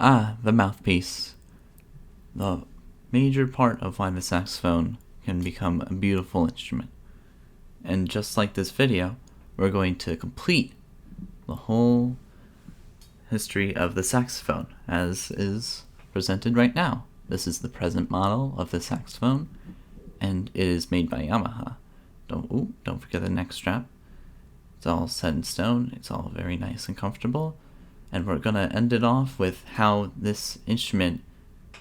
The mouthpiece. The major part of why the saxophone can become a beautiful instrument. And just like this video, we're going to complete the whole history of the saxophone as is presented right now. This is the present model of the saxophone, and it is made by Yamaha. Don't forget the neck strap. It's all set in stone. It's all very nice and comfortable. And we're going to end it off with how this instrument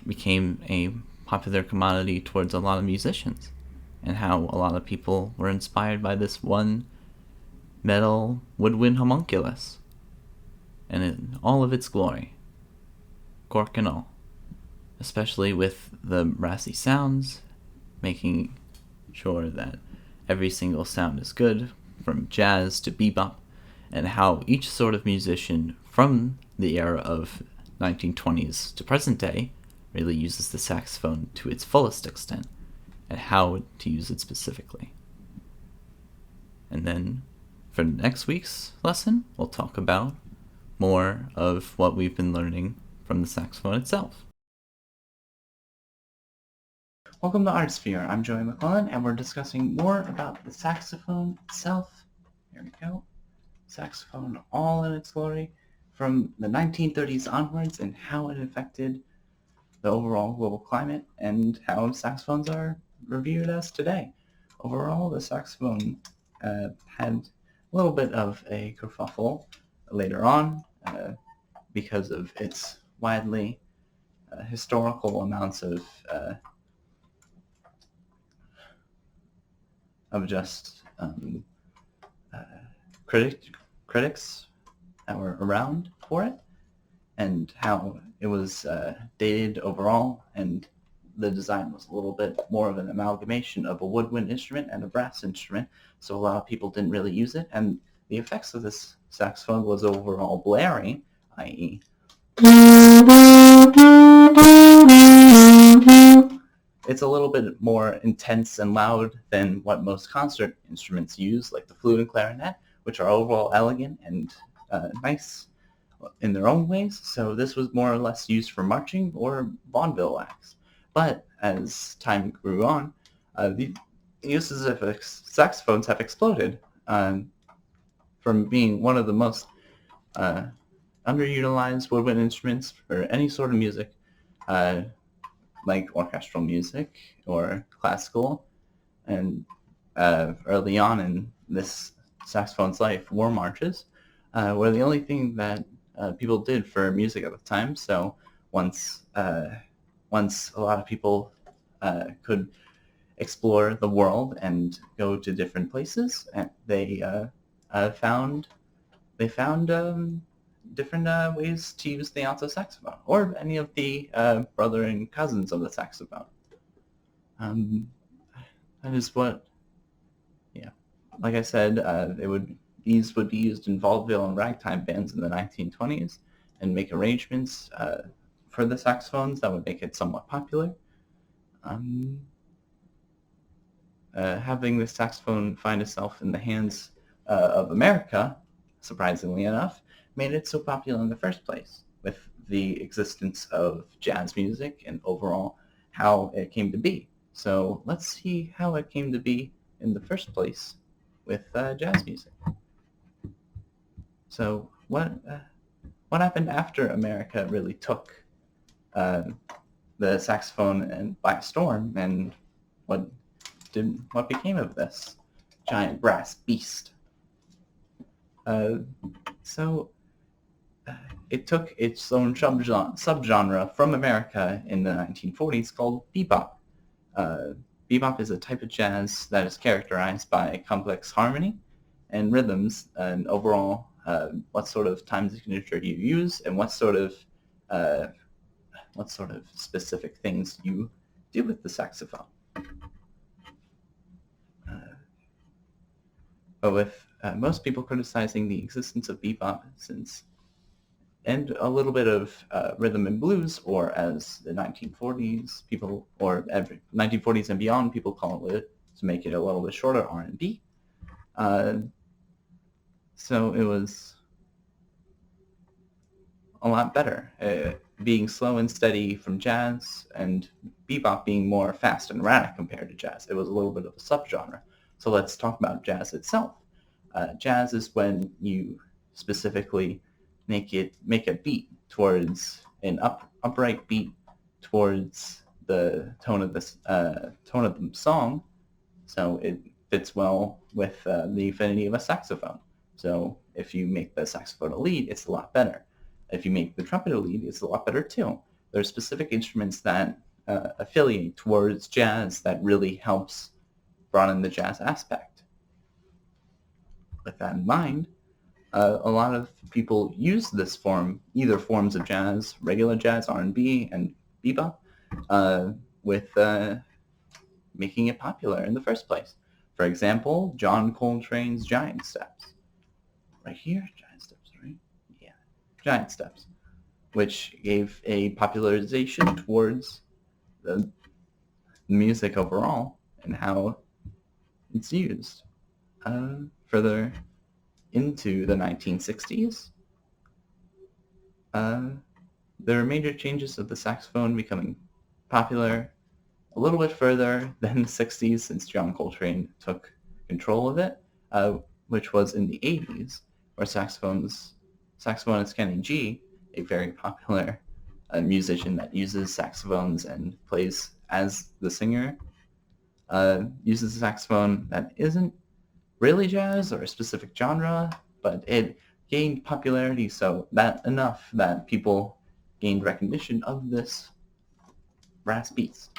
became a popular commodity towards a lot of musicians, and how a lot of people were inspired by this one metal woodwind homunculus, and in all of its glory, cork and all, especially with the brassy sounds, making sure that every single sound is good, from jazz to bebop, and how each sort of musician from the era of 1920s to present day really uses the saxophone to its fullest extent, and how to use it specifically. And then for next week's lesson, we'll talk about more of what we've been learning from the saxophone itself. Welcome to Art Sphere. I'm Joey McQuillan, and we're discussing more about the saxophone itself. Here we go. Saxophone all in its glory from the 1930s onwards, and how it affected the overall global climate and how saxophones are revered as today. Overall, the saxophone had a little bit of a kerfuffle later on because of its widely historical amounts of just critics that were around for it, and how it was dated overall, and the design was a little bit more of an amalgamation of a woodwind instrument and a brass instrument, so a lot of people didn't really use it, and the effects of this saxophone was overall blaring, i.e. it's a little bit more intense and loud than what most concert instruments use, like the flute and clarinet, which are overall elegant and nice in their own ways. So this was more or less used for marching or vaudeville acts. But as time grew on, the uses of saxophones have exploded from being one of the most underutilized woodwind instruments for any sort of music, like orchestral music or classical, and early on in this saxophone's life, war marches were the only thing that people did for music at the time. So once a lot of people could explore the world and go to different places, and they found different ways to use the alto saxophone, or any of the brother and cousins of the saxophone. That is what, like I said, these would be used in vaudeville and ragtime bands in the 1920s, and make arrangements for the saxophones that would make it somewhat popular. Having the saxophone find itself in the hands of America, surprisingly enough, made it so popular in the first place, with the existence of jazz music and overall how it came to be. So let's see how it came to be in the first place with jazz music. So what happened after America really took the saxophone by storm, and what became of this giant brass beast? It took its own subgenre from America in the 1940s called bebop. Bebop is a type of jazz that is characterized by complex harmony and rhythms, and overall what sort of time signature you use, and what sort of specific things you do with the saxophone. But with most people criticizing the existence of bebop and a little bit of rhythm and blues, or as the 1940s people, or 1940s and beyond people call it, to make it a little bit shorter, R&B. So it was a lot better. being slow and steady from jazz, and bebop being more fast and erratic compared to jazz. It was a little bit of a subgenre. So let's talk about jazz itself. Jazz is when you specifically make a beat towards an upright beat towards the tone of the song, so it fits well with the affinity of a saxophone. So if you make the saxophone a lead, it's a lot better. If you make the trumpet a lead, it's a lot better too. There are specific instruments that affiliate towards jazz that really helps broaden the jazz aspect. With that in mind, a lot of people use this form, either forms of jazz, regular jazz, R&B, and bebop, with making it popular in the first place. For example, John Coltrane's Giant Steps. Right here, Giant Steps, right? Yeah, Giant Steps, which gave a popularization towards the music overall and how it's used. Further into the 1960s, there were major changes of the saxophone becoming popular a little bit further than the 60s, since John Coltrane took control of it, which was in the 80s, where saxophonist Kenny G, a very popular musician that uses saxophones and plays as the singer, uses a saxophone that isn't really jazz or a specific genre, but it gained popularity enough that people gained recognition of this brass beast.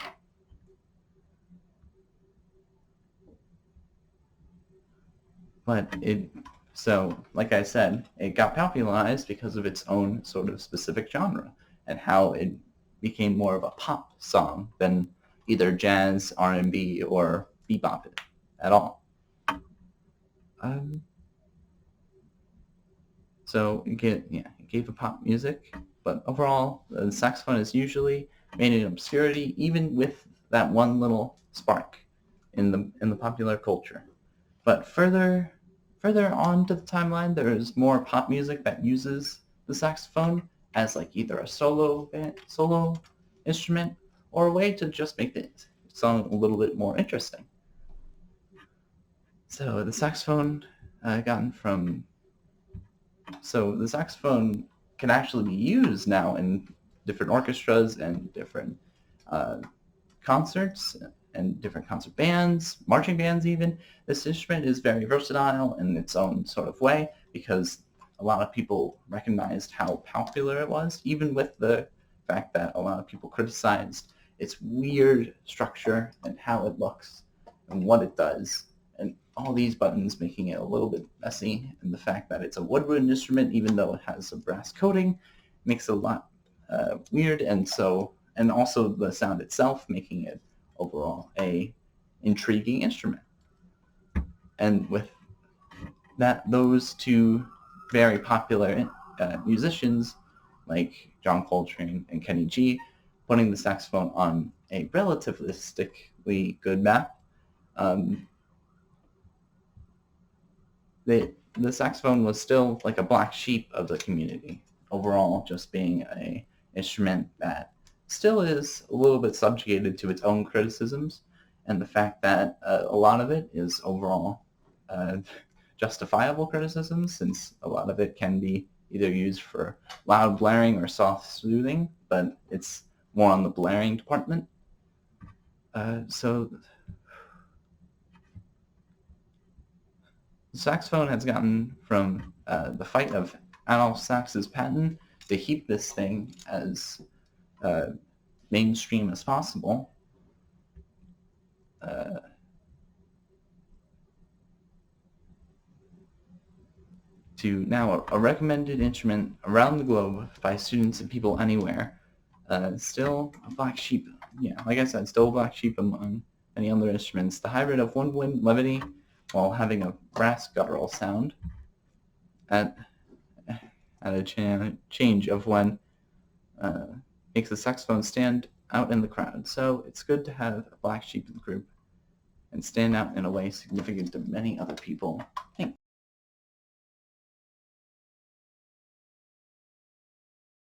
But like I said, it got popularized because of its own sort of specific genre and how it became more of a pop song than either jazz, R&B, or bebop at all. So it gave a pop music, but overall the saxophone is usually made in obscurity, even with that one little spark in the popular culture. But further on to the timeline, there is more pop music that uses the saxophone as like either a solo instrument or a way to just make the song a little bit more interesting. So the saxophone the saxophone can actually be used now in different orchestras and different concerts and different concert bands, marching bands even. This instrument is very versatile in its own sort of way because a lot of people recognized how popular it was, even with the fact that a lot of people criticized its weird structure and how it looks and what it does, and all these buttons making it a little bit messy, and the fact that it's a woodwind instrument, even though it has a brass coating, makes it a lot weird, and also the sound itself making it overall a intriguing instrument. And with those two very popular musicians like John Coltrane and Kenny G putting the saxophone on a relativistically good map, the saxophone was still like a black sheep of the community overall, just being a instrument that still is a little bit subjugated to its own criticisms, and the fact that a lot of it is overall justifiable criticisms, since a lot of it can be either used for loud blaring or soft soothing, but it's more on the blaring department. So the saxophone has gotten from the fight of Adolf Sax's patent to keep this thing as mainstream as possible. To now a recommended instrument around the globe by students and people anywhere. Still a black sheep, like I said, still a black sheep among any other instruments. The hybrid of woodwind levity while having a brass guttural sound at a change of when makes the saxophone stand out in the crowd. So it's good to have a black sheep in the group and stand out in a way significant to many other people think.